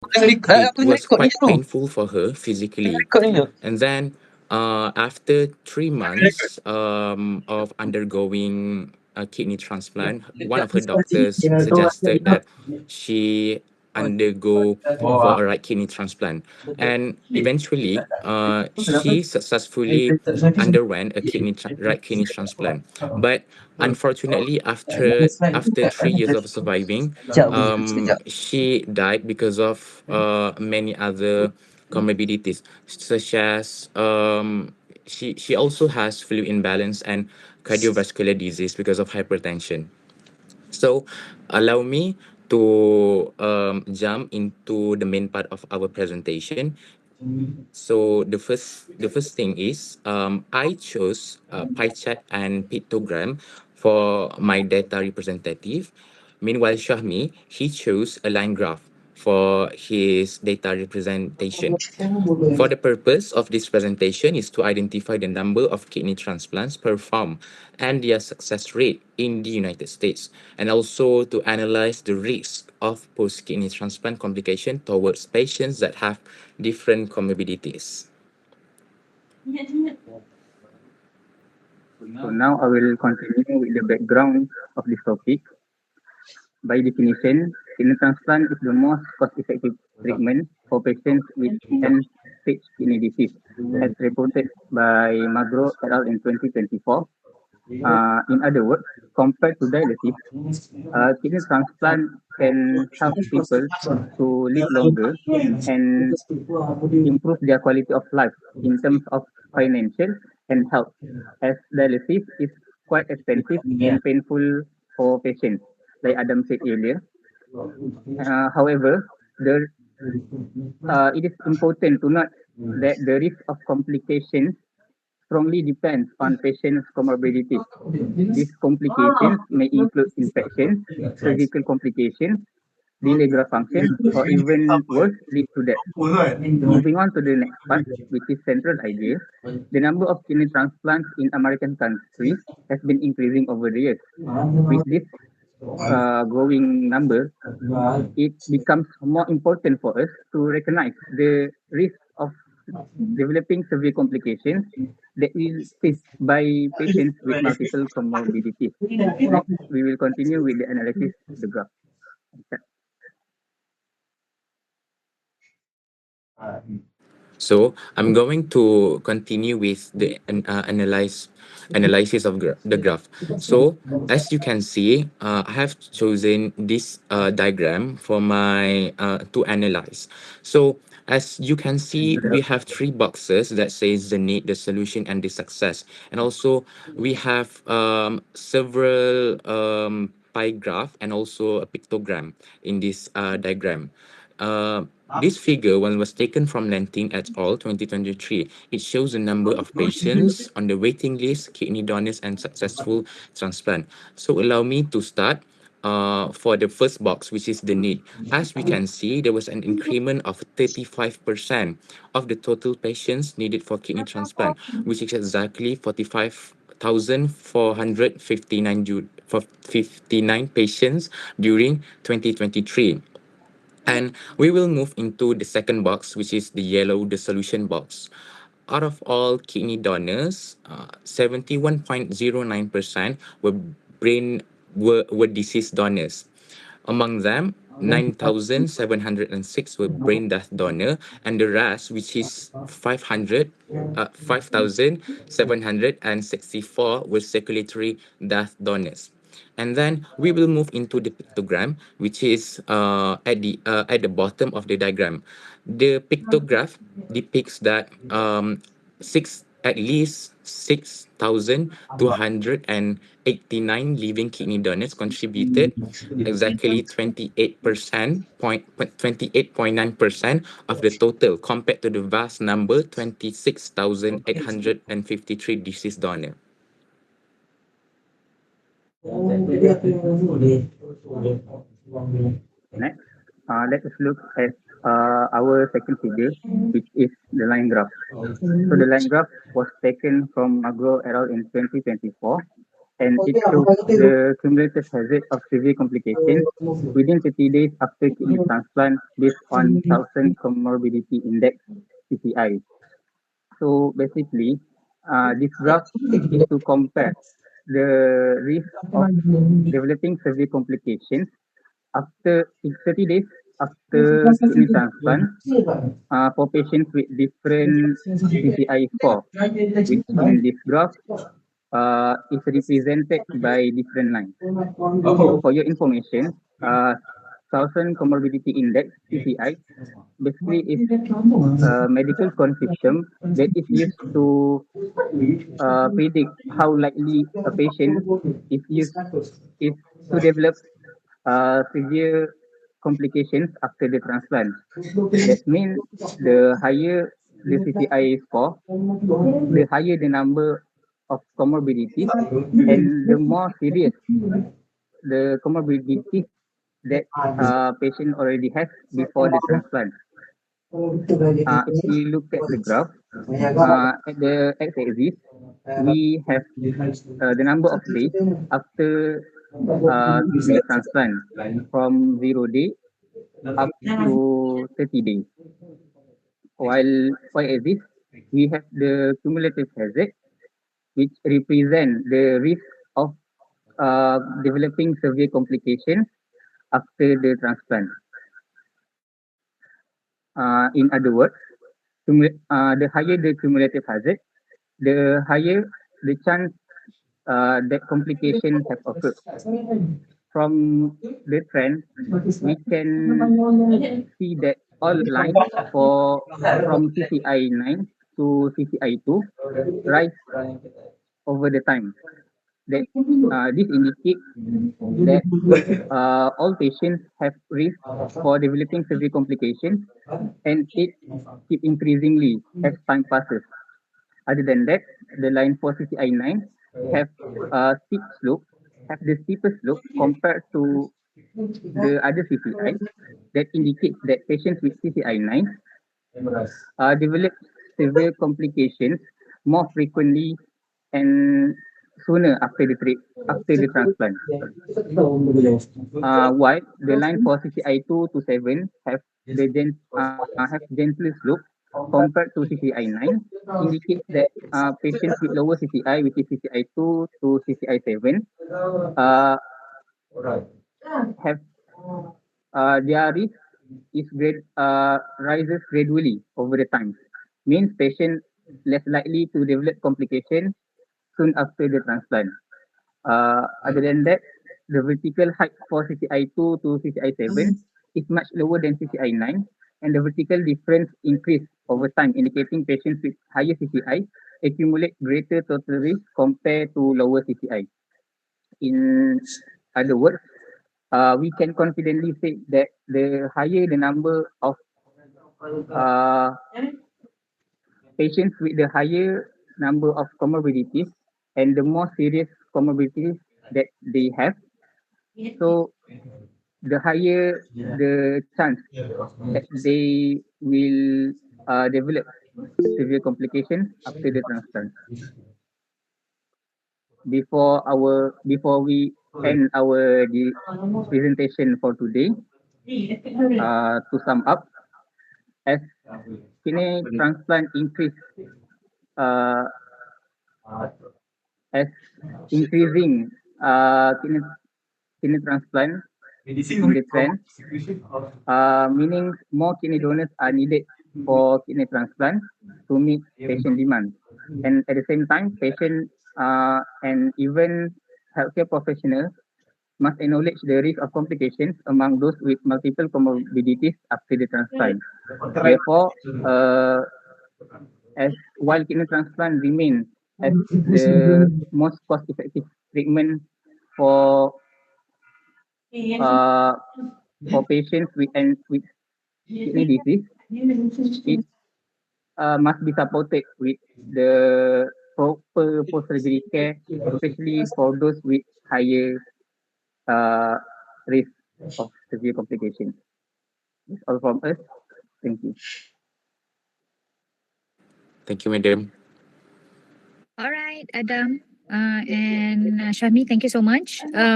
It was quite painful for her physically. And then, after 3 months of undergoing a kidney transplant, one of her doctors suggested that she undergo for a right kidney transplant. And eventually, she successfully underwent a right kidney transplant. But unfortunately, after 3 years of surviving, she died because of many other comorbidities, such as she also has fluid imbalance and cardiovascular disease because of hypertension. So, allow me to jump into the main part of our presentation. So the first thing is I chose pie chart and pictogram for my data representative. Meanwhile, Shahmi, he chose a line graph for his data representation. For the purpose of this presentation is to identify the number of kidney transplants performed and their success rate in the United States, and also to analyze the risk of post-kidney transplant complication towards patients that have different comorbidities. So now I will continue with the background of this topic. By definition, kidney transplant is the most cost-effective treatment for patients with end-stage kidney disease, as reported by Magro et al. In 2024. In other words, compared to dialysis, kidney transplant can help people to live longer and improve their quality of life in terms of financial and health, as dialysis is quite expensive and painful for patients, like Adam said earlier. However, it is important to note that the risk of complications strongly depends on patient's comorbidities. These complications may include infections, surgical complications, delayed graft function, or even worse, lead to death. Moving on to the next part, which is central idea, the number of kidney transplants in American country has been increasing over the years. With this growing number, it becomes more important for us to recognize the risk of developing severe complications that is faced by patients with multiple comorbidities. Next, we will continue with the analysis of the graph. So I'm going to continue with the analysis of the graph. So as you can see, I have chosen this diagram for my to analyze. So as you can see, we have three boxes that says the need, the solution, and the success. And also we have several pie graph and also a pictogram in this diagram. Uh, this figure one was taken from Lenting et al. 2023. It shows the number of patients on the waiting list, kidney donors, and successful transplant. So allow me to start for the first box, which is the need. As we can see, there was an increment of 35% of the total patients needed for kidney transplant, which is exactly 45,459 for 59 patients during 2023. And we will move into the second box, which is the yellow, the solution box. Out of all kidney donors, 71.09% were deceased donors. Among them, 9,706 were brain death donor, and the rest, which is 5,764, were circulatory death donors. And then we will move into the pictogram, which is at the bottom of the diagram. The pictograph depicts that at least 6,289 living kidney donors contributed exactly 28.9% of the total, compared to the vast number 26,853 deceased donor. Next, let us look at our second figure, which is the line graph. So the line graph was taken from Magro et al. In 2024, and it shows the cumulative hazard of severe complications within 30 days after kidney transplant based on Southern Comorbidity Index (CCI). So basically, this graph is to compare the risk of developing severe complications after 30 days after kidney transplant for patients with different CCI score, which in this graph is represented by different lines. So for your information, Southern Comorbidity Index (CCI) basically is a medical conception that is used to predict how likely a patient is used is to develop severe complications after the transplant. That means the higher the CCI score, the higher the number of comorbidities, and the more serious the comorbidities that patient already has before the transplant. If we look at the graph, at the x-axis, we have the number of days after kidney transplant from 0 day up to 30 days. While y-axis, we have the cumulative hazard, which represent the risk of developing severe complications after the transplant. In other words, the higher the cumulative hazard, the higher the chance that complications have occurred. From the trend, we can see that all lines from CCI 9 to CCI 2 rise over the time. That this indicates that all patients have risk for developing severe complications, and it keep increasingly as time passes. Other than that, the line for CCI 9 have a steep slope, have the steepest slope compared to the other CCI. That indicates that patients with CCI 9 develop severe complications more frequently and sooner after the transplant. While the line for CCI 2 to 7 have gentle slope compared to CCI 9, indicates that patients with lower CCI, which is CCI 2 to CCI 7, have their risk rises gradually over the time. Means patients less likely to develop complications soon after the transplant. Other than that, the vertical height for CCI 2 to CCI 7 is much lower than CCI 9, and the vertical difference increase over time, indicating patients with higher CCI accumulate greater total risk compared to lower CCI. In other words, we can confidently say that the higher the number of uh, patients with the higher number of comorbidities and the more serious comorbidities that they have, so the higher the chance that they will develop severe complications after the transplant. Before we end our presentation for today, to sum up, as kidney transplant increase uh, as increasing kidney transplant in the trend, meaning more kidney donors are needed for kidney transplant to meet patient demand. And at the same time, patients and even healthcare professionals must acknowledge the risk of complications among those with multiple comorbidities after the transplant. Therefore, as while kidney transplant remains as the most cost-effective treatment for uh, for patients with kidney disease, it must be supported with the proper post-surgery care, especially for those with higher uh, risk of severe complications. That's all from us. Thank you. Thank you, madam. All right, Adam. And Shami, thank you so much.